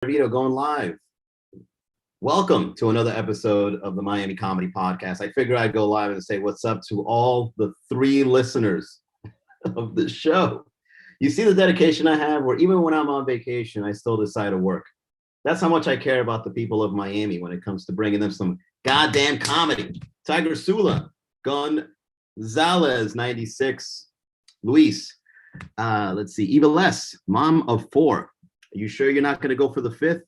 Vito going live. Welcome to another episode of the Miami Comedy Podcast. I figured I'd go live and say what's up to all the 3 listeners of the show. You see the dedication I have, where even when I'm on vacation, I still decide to work. That's how much I care about the people of Miami when it comes to bringing them some goddamn comedy. Tiger Sula, Gonzalez, 96, Luis. Let's see, Eva Les, mom of 4. Are you sure you're not going to go for the 5th?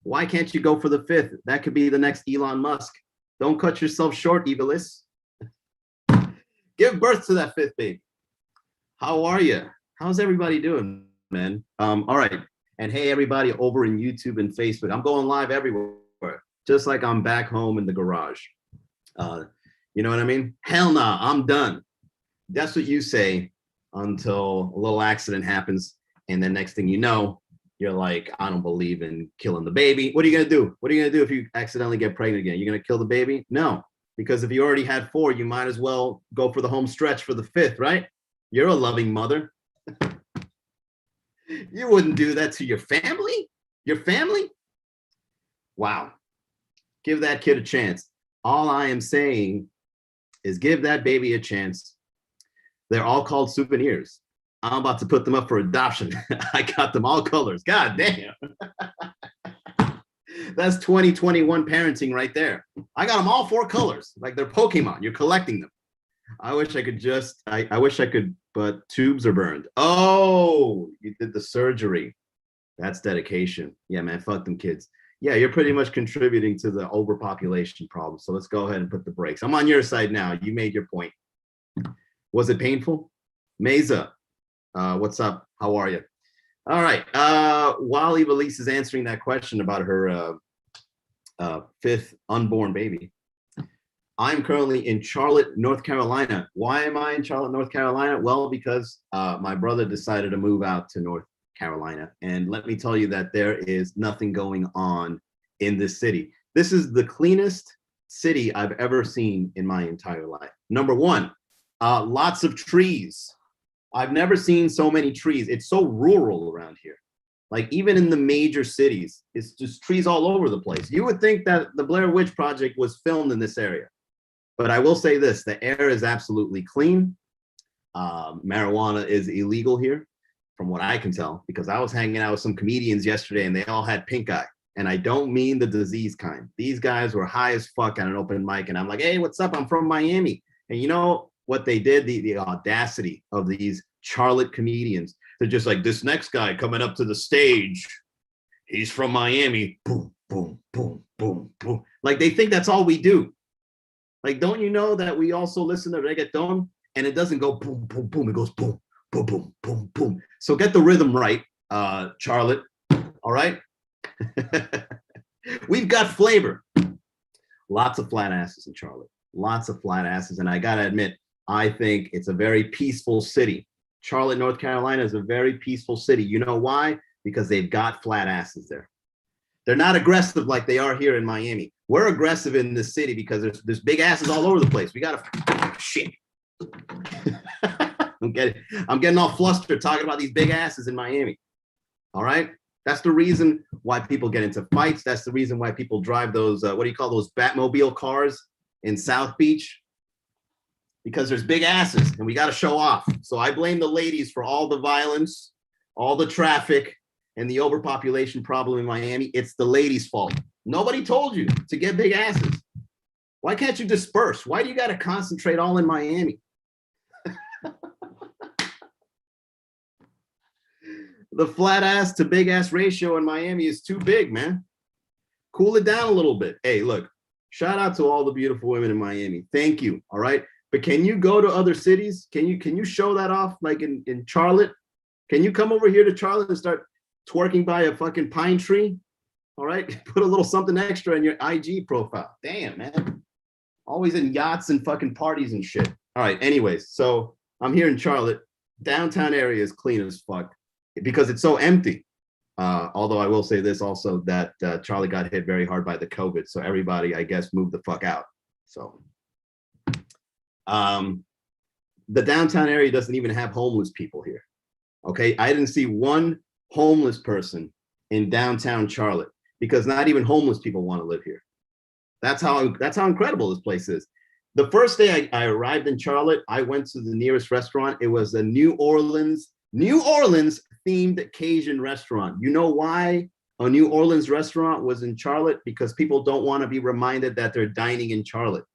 Why can't you go for the 5th? That could be the next Elon Musk. Don't cut yourself short, Eva Les. Give birth to that 5th baby. How are you? How's everybody doing, man? All right. And hey, everybody over in YouTube and Facebook. I'm going live everywhere, just like I'm back home in the garage. You know what I mean? Hell nah, I'm done. That's what you say until a little accident happens. And then next thing you know, you're like, I don't believe in killing the baby. What are you going to do? What are you going to do if you accidentally get pregnant again? You're going to kill the baby? No, because if you already had 4, you might as well go for the home stretch for the 5th, right? You're a loving mother. You wouldn't do that to your family? Your family? Wow. Give that kid a chance. All I am saying is give that baby a chance. They're all called souvenirs. I'm about to put them up for adoption. I got them all colors. God damn. That's 2021 parenting right there. I got them all 4 colors, like they're Pokemon. You're collecting them. I wish I could just, I wish I could, but tubes are burned. Oh, you did the surgery. That's dedication. Yeah, man, fuck them kids. Yeah, you're pretty much contributing to the overpopulation problem. So let's go ahead and put the brakes. I'm on your side now. You made your point. Was it painful? Mesa, what's up? How are you? All right. While Evelise is answering that question about her 5th unborn baby, I'm currently in Charlotte, North Carolina. Why am I in Charlotte, North Carolina? Well, because my brother decided to move out to North Carolina. And let me tell you that there is nothing going on in this city. This is the cleanest city I've ever seen in my entire life. Number 1, lots of trees. I've never seen so many trees. It's so rural around here. Like even in the major cities, it's just trees all over the place. You would think that the Blair Witch Project was filmed in this area. But I will say this, the air is absolutely clean. Marijuana is illegal here, from what I can tell, because I was hanging out with some comedians yesterday and they all had pink eye. And I don't mean the disease kind. These guys were high as fuck at an open mic. And I'm like, hey, what's up? I'm from Miami. And you know what they did? The audacity of these Charlotte comedians. They're just like, this next guy coming up to the stage, he's from Miami. Boom, boom, boom, boom, boom. Like they think that's all we do. Like, don't you know that we also listen to reggaeton and it doesn't go boom, boom, boom. It goes boom, boom, boom, boom, boom. So get the rhythm right, Charlotte. All right. We've got flavor. Lots of flat asses in Charlotte. Lots of flat asses. And I got to admit, I think it's a very peaceful city. Charlotte, North Carolina is a very peaceful city. You know why? Because they've got flat asses there. They're not aggressive like they are here in Miami. We're aggressive in this city because there's big asses all over the place. We got to, shit. I'm getting all flustered talking about these big asses in Miami. All right? That's the reason why people get into fights. That's the reason why people drive those, what do you call those Batmobile cars in South Beach? Because there's big asses and we got to show off. So I blame the ladies for all the violence, all the traffic, and the overpopulation problem in Miami. It's the ladies' fault. Nobody told you to get big asses. Why can't you disperse? Why do you got to concentrate all in Miami? The flat ass to big ass ratio in Miami is too big, man. Cool it down a little bit. Hey, look, shout out to all the beautiful women in Miami. Thank you. All right. But can you go to other cities? Can you show that off like in Charlotte? Can you come over here to Charlotte and start twerking by a fucking pine tree? All right. Put a little something extra in your IG profile. Damn, man. Always in yachts and fucking parties and shit. All right. Anyways, so I'm here in Charlotte. Downtown area is clean as fuck because it's so empty. Although I will say this also, that Charlie got hit very hard by the COVID. So everybody, I guess, moved the fuck out. So the downtown area doesn't even have homeless people here. Okay. I didn't see one homeless person in downtown Charlotte, because not even homeless people want to live here. That's how incredible this place is. The first day I arrived in Charlotte, I went to the nearest restaurant. It was a New Orleans themed Cajun restaurant. You know why a New Orleans restaurant was in Charlotte? Because people don't want to be reminded that they're dining in Charlotte.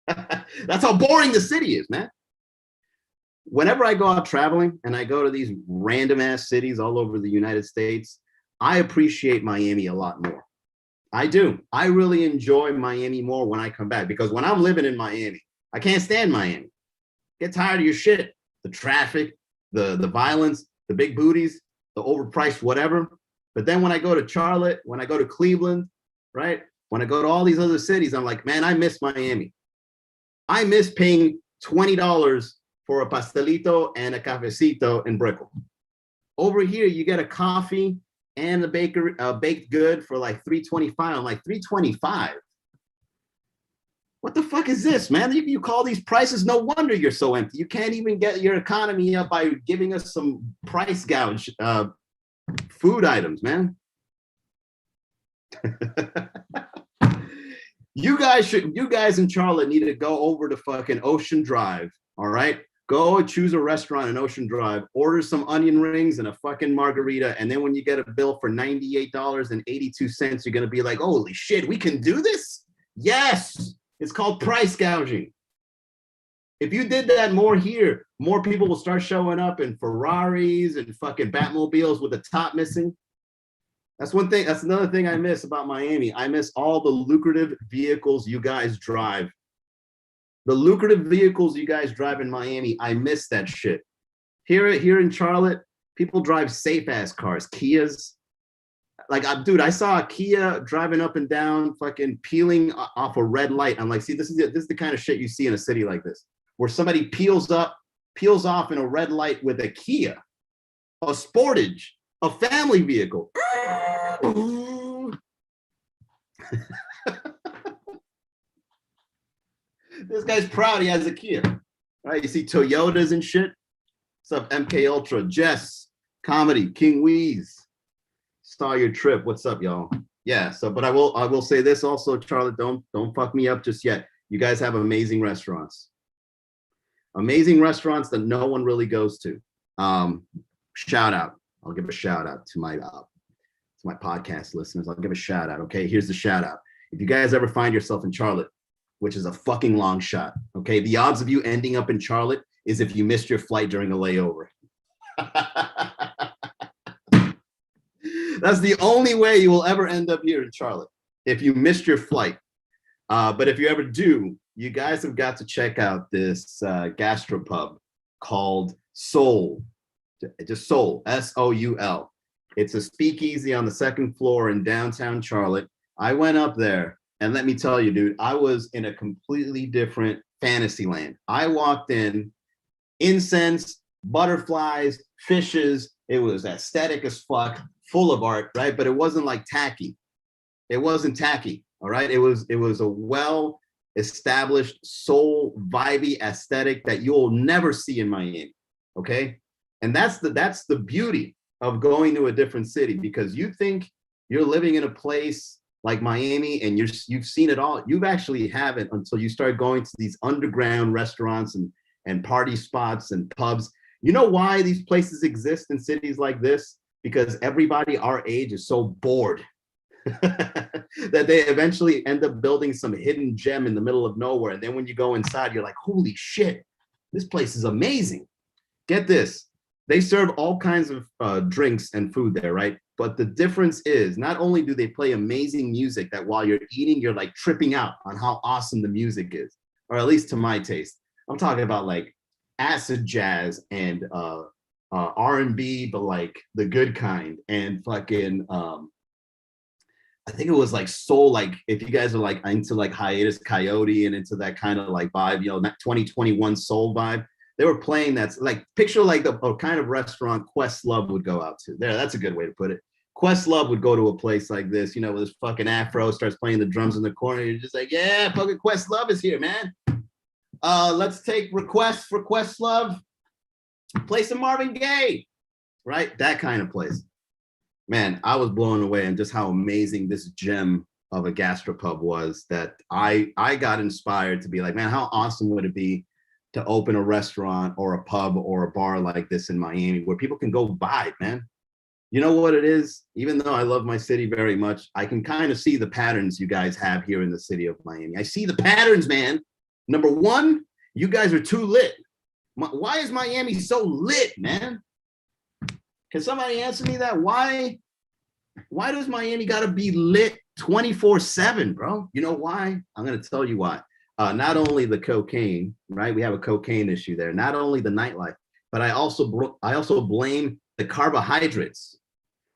That's how boring the city is, man. Whenever I go out traveling and I go to these random ass cities all over the United States, I appreciate Miami a lot more. I do. I really enjoy Miami more when I come back, because when I'm living in Miami, I can't stand Miami. Get tired of your shit. The traffic, the violence, the big booties, the overpriced whatever. But then when I go to Charlotte, when I go to Cleveland, right? When I go to all these other cities, I'm like, man, I miss Miami. I miss paying $20 for a pastelito and a cafecito in Brickell. Over here, you get a coffee and a baked good for like $3.25. I'm like, $3.25? What the fuck is this, man? You call these prices? No wonder you're so empty. You can't even get your economy up by giving us some price gouge food items, man. You guys in Charlotte need to go over to fucking Ocean Drive, all right? Go and choose a restaurant in Ocean Drive, order some onion rings and a fucking margarita, and then when you get a bill for $98.82, you're gonna be like, holy shit, we can do this? Yes, it's called price gouging. If you did that more here, more people will start showing up in Ferraris and fucking Batmobiles with the top missing. That's one thing. That's another thing I miss about Miami. I miss all the lucrative vehicles you guys drive. The lucrative vehicles you guys drive in Miami, I miss that shit. Here in Charlotte, people drive safe ass cars, Kias. Like, dude, I saw a Kia driving up and down, fucking peeling off a red light. I'm like, see, this is the kind of shit you see in a city like this, where somebody peels off in a red light with a Kia, a Sportage, a family vehicle. This guy's proud he has a Kia, right? You see Toyotas and shit. What's up, MK Ultra, Jess, Comedy, King Weez, Star Your Trip. What's up, y'all? Yeah. So, but I will say this also, Charlotte. Don't fuck me up just yet. You guys have amazing restaurants that no one really goes to. Shout out. I'll give a shout out to my podcast listeners. I'll give a shout out. Okay, here's the shout out. If you guys ever find yourself in Charlotte, which is a fucking long shot, okay, the odds of you ending up in Charlotte is if you missed your flight during a layover. That's the only way you will ever end up here in Charlotte, if you missed your flight. But if you ever do, you guys have got to check out this gastropub called Soul. Just Soul, S-O-U-L. It's a speakeasy on the second floor in downtown Charlotte. I went up there, and let me tell you, dude, I was in a completely different fantasy land. I walked in, incense, butterflies, fishes. It was aesthetic as fuck, full of art, right? But it wasn't like tacky. It wasn't tacky, all right? It was a well-established, soul, vibey aesthetic that you'll never see in Miami, okay? And that's the beauty of going to a different city, because you think you're living in a place like Miami and you've seen it all. You actually haven't until you start going to these underground restaurants and party spots and pubs. You know why these places exist in cities like this? Because everybody our age is so bored that they eventually end up building some hidden gem in the middle of nowhere. And then when you go inside, you're like, holy shit, this place is amazing. Get this. They serve all kinds of drinks and food there, right? But the difference is not only do they play amazing music that while you're eating, you're like tripping out on how awesome the music is, or at least to my taste. I'm talking about like acid jazz and R&B, but like the good kind, and fucking I think it was like soul, like if you guys are like into like Hiatus Coyote and into that kind of like vibe, you know, that 2021 soul vibe. They were playing that's like, picture like a kind of restaurant Questlove would go out to. There, that's a good way to put it. Questlove would go to a place like this, you know, with his fucking afro, starts playing the drums in the corner. You're just like, yeah, fucking Questlove is here, man. Let's take requests for Questlove. Play some Marvin Gaye, right? That kind of place. Man, I was blown away and just how amazing this gem of a gastropub was that I got inspired to be like, man, how awesome would it be to open a restaurant or a pub or a bar like this in Miami where people can go vibe, man. You know what it is? Even though I love my city very much, I can kind of see the patterns you guys have here in the city of Miami. I see the patterns, man. Number one, you guys are too lit. Why is Miami so lit, man? Can somebody answer me that? Why does Miami got to be lit 24/7, bro? You know why? I'm going to tell you why. Not only the cocaine, right? We have a cocaine issue there. Not only the nightlife, but I also blame the carbohydrates.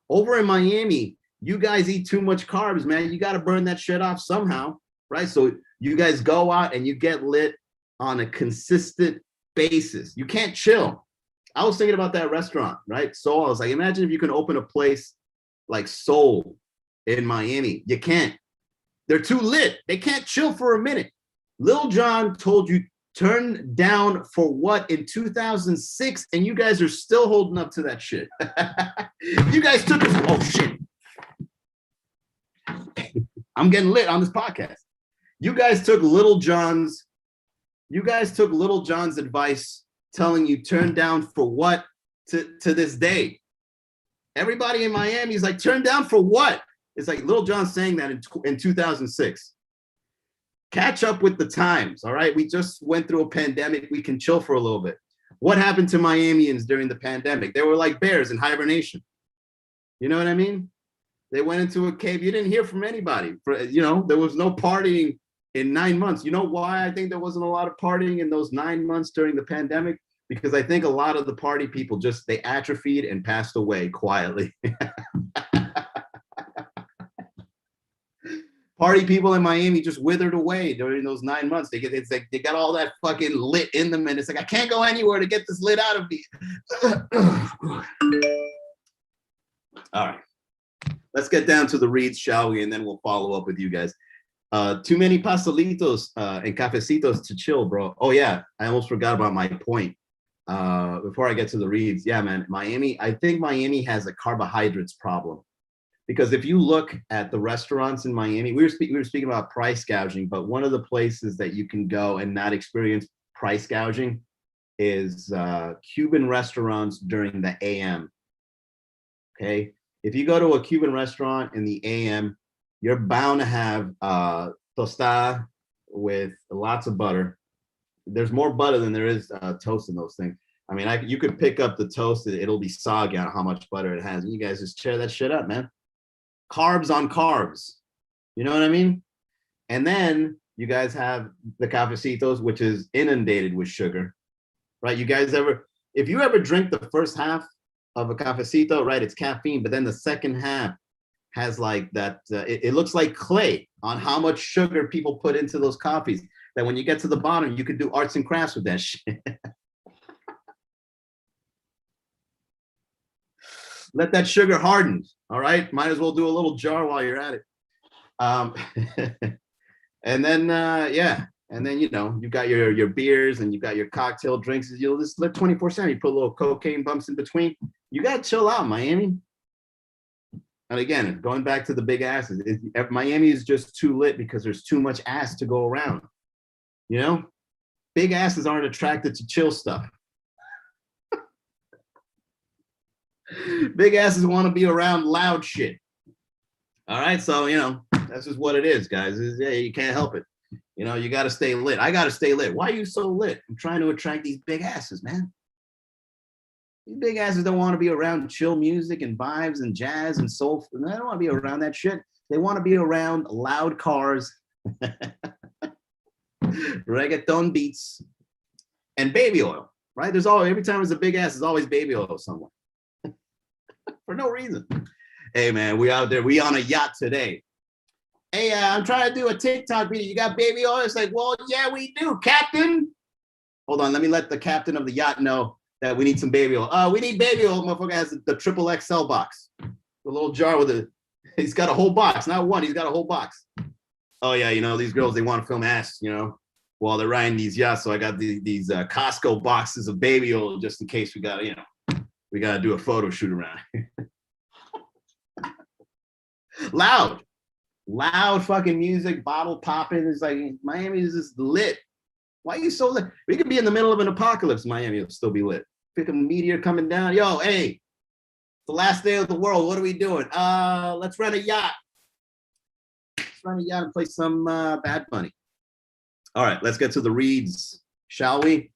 Over in Miami, you guys eat too much carbs, man. You got to burn that shit off somehow, right? So you guys go out and you get lit on a consistent basis. You can't chill. I was thinking about that restaurant, right? So I was like, imagine if you can open a place like Soul in Miami. You can't. They're too lit. They can't chill for a minute. Lil Jon told you turn down for what in 2006, and you guys are still holding up to that shit. You guys took us. Oh shit! I'm getting lit on this podcast. You guys took Lil Jon's advice, telling you turn down for what to this day. Everybody in Miami is like, turn down for what? It's like Lil Jon saying that in 2006. Catch up with the times, all right? We just went through a pandemic. We can chill for a little bit. What happened to Miamians during the pandemic? They were like bears in hibernation. You know what I mean? They went into a cave. You didn't hear from anybody. There was no partying in 9 months. You know why I think there wasn't a lot of partying in those 9 months during the pandemic? Because I think a lot of the party people they atrophied and passed away quietly. Party people in Miami just withered away during those 9 months. They got all that fucking lit in them, and it's like, I can't go anywhere to get this lit out of me. All right, let's get down to the reads, shall we? And then we'll follow up with you guys. Too many pastelitos and cafecitos to chill, bro. Oh yeah, I almost forgot about my point. Before I get to the reads, yeah, man, I think Miami has a carbohydrates problem. Because if you look at the restaurants in Miami, we were speaking about price gouging, but one of the places that you can go and not experience price gouging is Cuban restaurants during the AM. Okay, if you go to a Cuban restaurant in the AM, you're bound to have tostada with lots of butter. There's more butter than there is toast in those things. I mean, you could pick up the toast; it'll be soggy on how much butter it has. And you guys just tear that shit up, man. Carbs on carbs. You know what I mean? And then you guys have the cafecitos, which is inundated with sugar, right? If you ever drink the first half of a cafecito, right, it's caffeine, but then the second half has like that, it looks like clay on how much sugar people put into those coffees, that when you get to the bottom, you could do arts and crafts with that shit. Let that sugar harden. All right, might as well do a little jar while you're at it. And then you got your beers and you got your cocktail drinks. You'll just live 24/7. You put a little cocaine bumps in between. You got to chill out, Miami. And again, going back to the big asses, Miami is just too lit because there's too much ass to go around. You know, big asses aren't attracted to chill stuff. Big asses want to be around loud shit. All right, so that's just what it is, guys. You can't help it. You got to stay lit. I got to stay lit. Why are you so lit? I'm trying to attract these big asses, man. These big asses don't want to be around chill music and vibes and jazz and soul. They don't want to be around that shit. They want to be around loud cars, reggaeton beats, and baby oil. Right? Every time there's a big ass, there's always baby oil somewhere. For no reason. Hey man, we out there. We on a yacht today. Hey, I'm trying to do a TikTok video. You got baby oil? It's like, well, yeah, we do, Captain. Hold on, let me let the captain of the yacht know that we need some baby oil. We need baby oil. Motherfucker has the triple XL box, the little jar with he's got a whole box, not one. He's got a whole box. Oh yeah, these girls, they want to film ass, while they're riding these yachts. So I got these Costco boxes of baby oil just in case we got to do a photo shoot around. Loud, loud fucking music, bottle popping. It's like Miami is just lit. Why are you so lit? We could be in the middle of an apocalypse. Miami will still be lit. Pick a meteor coming down. Yo, hey, it's the last day of the world. What are we doing? Let's rent a yacht. Let's rent a yacht and play some Bad Bunny. All right, let's get to the reads, shall we?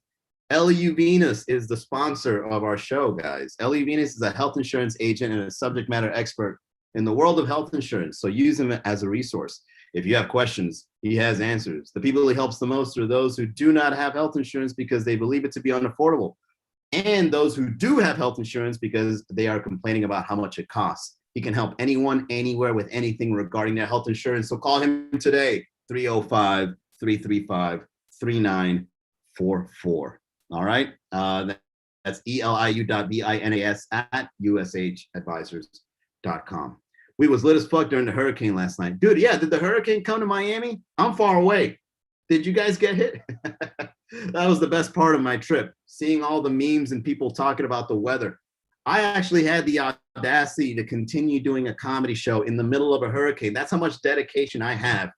LU Venus is the sponsor of our show, guys. LU Venus is a health insurance agent and a subject matter expert in the world of health insurance, so use him as a resource. If you have questions, he has answers. The people he helps the most are those who do not have health insurance because they believe it to be unaffordable, and those who do have health insurance because they are complaining about how much it costs. He can help anyone, anywhere with anything regarding their health insurance, so call him today, 305-335-3944. All right. That's eliu.vinas at ushadvisors.com. We was lit as fuck during the hurricane last night. Dude, yeah, did the hurricane come to Miami? I'm far away. Did you guys get hit? That was the best part of my trip, seeing all the memes and people talking about the weather. I actually had the audacity to continue doing a comedy show in the middle of a hurricane. That's how much dedication I have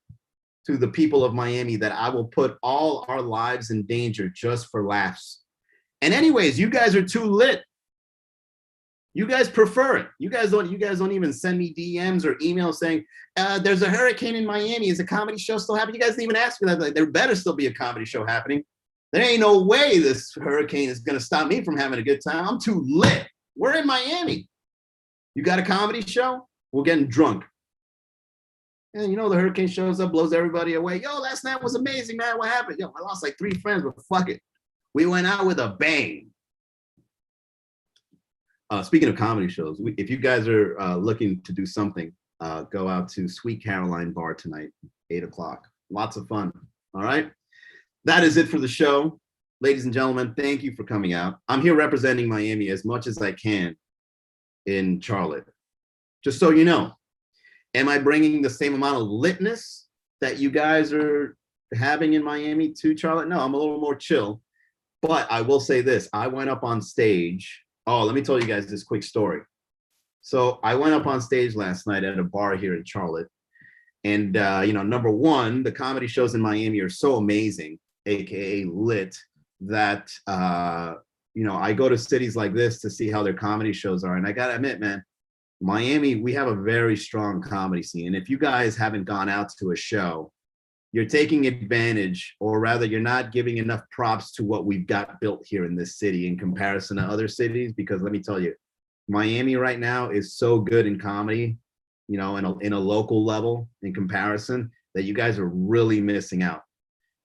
to the people of Miami, that I will put all our lives in danger just for laughs. And anyways, you guys are too lit. You guys prefer it. You guys don't even send me DMs or emails saying, there's a hurricane in Miami. Is a comedy show still happening? You guys didn't even ask me that. Like, there better still be a comedy show happening. There ain't no way this hurricane is gonna stop me from having a good time. I'm too lit. We're in Miami. You got a comedy show? We're getting drunk. And you know, the hurricane shows up, blows everybody away. Yo, last night was amazing, man. What happened? Yo, I lost like 3 friends, but fuck it. We went out with a bang. Speaking of comedy shows, if you guys are looking to do something, go out to Sweet Caroline Bar tonight, 8 o'clock. Lots of fun. All right. That is it for the show. Ladies and gentlemen, thank you for coming out. I'm here representing Miami as much as I can in Charlotte. Just so you know. Am I bringing the same amount of litness that you guys are having in Miami to Charlotte? No, I'm a little more chill. But I will say this. I went up on stage. Oh, let me tell you guys this quick story. So I went up on stage last night at a bar here in Charlotte. And, number one, the comedy shows in Miami are so amazing, AKA lit, that, I go to cities like this to see how their comedy shows are. And I got to admit, man, Miami, we have a very strong comedy scene. And if you guys haven't gone out to a show, you're taking advantage, or rather you're not giving enough props to what we've got built here in this city in comparison to other cities. Because let me tell you, Miami right now is so good in comedy, in a local level in comparison, that you guys are really missing out.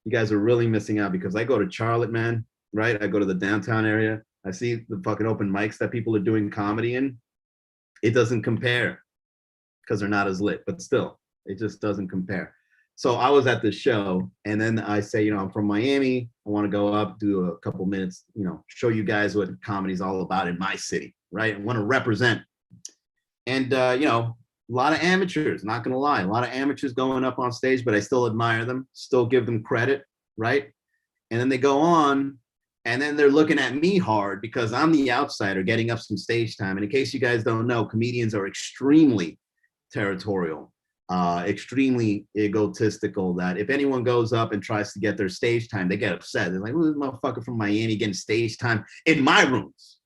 You guys are really missing out, because I go to Charlotte, man, right? I go to the downtown area. I see the fucking open mics that people are doing comedy in. It doesn't compare because they're not as lit, but still, it just doesn't compare. So I was at the show, and then I say, I'm from Miami. I want to go up, do a couple minutes, show you guys what comedy's all about in my city, right? I want to represent. And, a lot of amateurs, not going to lie, a lot of amateurs going up on stage, but I still admire them, still give them credit, right? And then they go on, and then they're looking at me hard because I'm the outsider getting up some stage time. And in case you guys don't know, comedians are extremely territorial, extremely egotistical, that if anyone goes up and tries to get their stage time, they get upset. They're like, who's this motherfucker from Miami getting stage time in my rooms?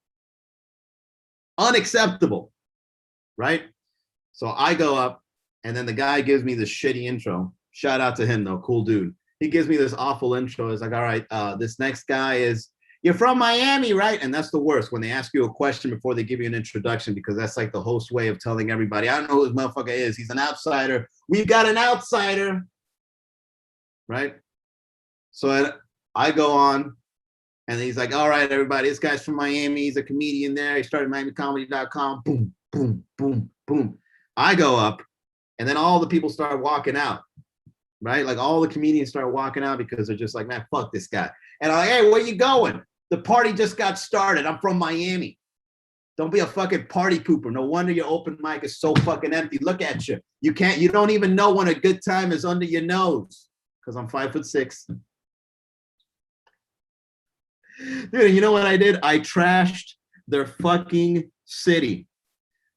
Unacceptable, right? So I go up, and then the guy gives me this shitty intro. Shout out to him, though, cool dude. He gives me this awful intro. It's like, all right, this next guy is, you're from Miami, right? And that's the worst, when they ask you a question before they give you an introduction, because that's like the host way of telling everybody, I don't know who this motherfucker is. He's an outsider. We've got an outsider, right? So I go on, and he's like, all right, everybody, this guy's from Miami. He's a comedian there. He started MiamiComedy.com. Boom, boom, boom, boom. I go up, and then all the people start walking out. Right? Like all the comedians start walking out because they're just like, man, fuck this guy. And I'm like, hey, where you going? The party just got started. I'm from Miami. Don't be a fucking party pooper. No wonder your open mic is so fucking empty. Look at you. You don't even know when a good time is under your nose. Because I'm 5'6". Dude, you know what I did? I trashed their fucking city.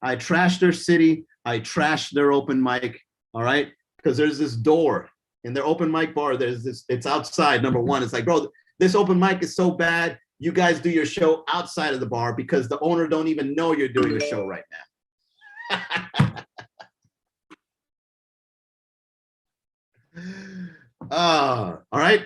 I trashed their city I trashed their open mic, all right? Because there's this door in their open mic bar. There's this, it's outside, number one. It's like, bro, this open mic is so bad. You guys do your show outside of the bar because the owner don't even know you're doing a show right now. All right.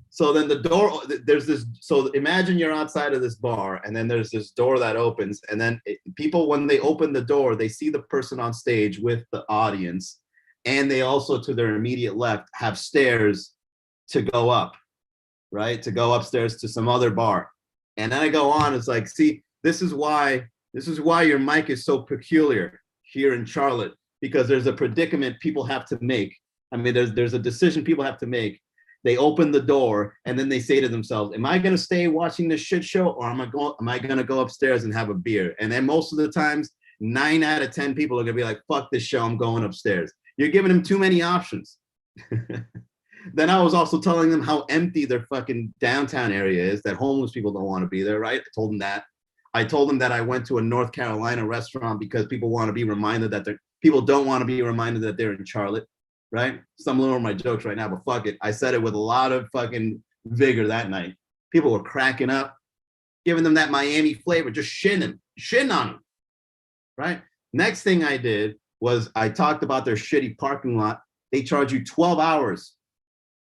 So then the door, there's this, so imagine you're outside of this bar and then there's this door that opens, and then people, when they open the door, they see the person on stage with the audience, and they also, to their immediate left, have stairs to go up, right? To go upstairs to some other bar. And then I go on, it's like, see, this is why your mic is so peculiar here in Charlotte, because there's a predicament people have to make. I mean, there's a decision people have to make. They open the door and then they say to themselves, am I going to stay watching this shit show, or am I going to go upstairs and have a beer? And then most of the times, 9 out of 10 people are going to be like, fuck this show, I'm going upstairs. You're giving them too many options. Then I was also telling them how empty their fucking downtown area is, that homeless people don't want to be there, right? I told them that. I told them that I went to a North Carolina restaurant because people want to be reminded that people don't want to be reminded that they're in Charlotte. Right? Stumbling over my jokes right now, but fuck it. I said it with a lot of fucking vigor that night. People were cracking up, giving them that Miami flavor, just shitting on them. Right? Next thing I did was I talked about their shitty parking lot. They charge you 12 hours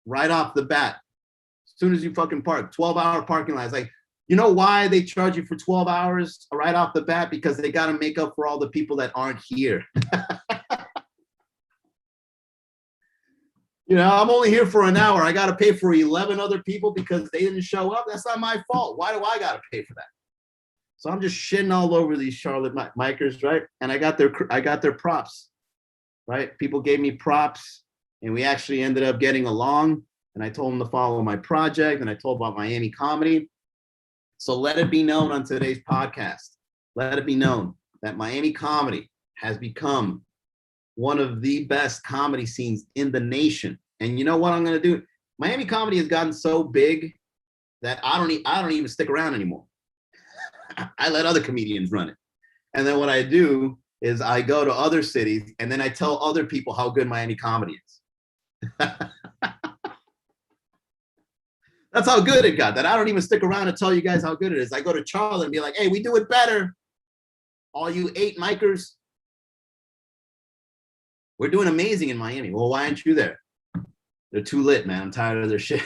right off the bat. As soon as you fucking park, 12-hour parking lot. It's like, you know why they charge you for 12 hours right off the bat? Because they got to make up for all the people that aren't here. You know, I'm only here for an hour. I got to pay for 11 other people because they didn't show up. That's not my fault. Why do I got to pay for that? So I'm just shitting all over these Charlotte micers, right? And I got their props, right? People gave me props, and we actually ended up getting along. And I told them to follow my project, and I told about Miami comedy. So let it be known on today's podcast. Let it be known that Miami comedy has become one of the best comedy scenes in the nation. And you know what I'm going to do? Miami comedy has gotten so big that I don't even stick around anymore. I let other comedians run it. And then what I do is I go to other cities and then I tell other people how good Miami comedy is. That's how good it got, that I don't even stick around to tell you guys how good it is. I go to Charlotte and be like, hey, we do it better. All you 8 micers, we're doing amazing in Miami. Well, why aren't you there? They're too lit, man. I'm tired of their shit.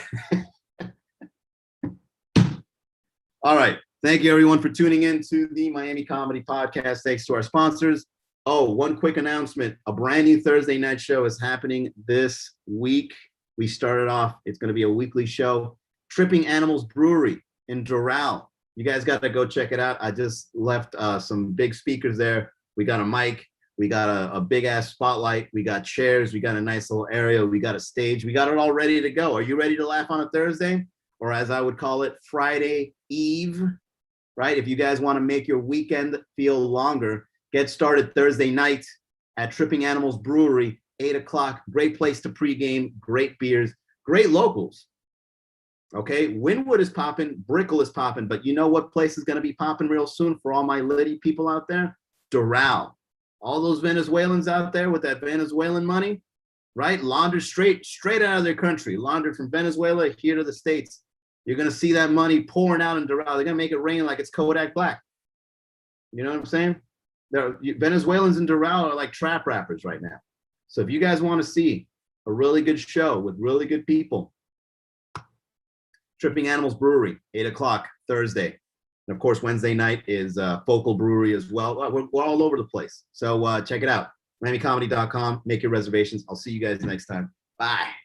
All right. Thank you, everyone, for tuning in to the Miami Comedy Podcast. Thanks to our sponsors. Oh, one quick announcement. A brand new Thursday night show is happening this week. We started off, it's going to be a weekly show. Tripping Animals Brewery in Doral. You guys got to go check it out. I just left some big speakers there. We got a mic. We got a big ass spotlight. We got chairs. We got a nice little area. We got a stage. We got it all ready to go. Are you ready to laugh on a Thursday? Or as I would call it, Friday Eve, right? If you guys want to make your weekend feel longer, get started Thursday night at Tripping Animals Brewery, 8 o'clock. Great place to pregame, great beers, great locals. Okay, Wynwood is popping, Brickell is popping, but you know what place is going to be popping real soon for all my Liddy people out there? Doral. All those Venezuelans out there with that Venezuelan money, right? Laundered straight out of their country, laundered from Venezuela here to the States. You're going to see that money pouring out in Doral. They're going to make it rain like it's Kodak Black. You know what I'm saying? Venezuelans in Doral are like trap rappers right now. So if you guys want to see a really good show with really good people, Tripping Animals Brewery, 8 o'clock, Thursday. And of course, Wednesday night is Focal Brewery as well. We're all over the place. So check it out. MiamiComedy.com. Make your reservations. I'll see you guys next time. Bye.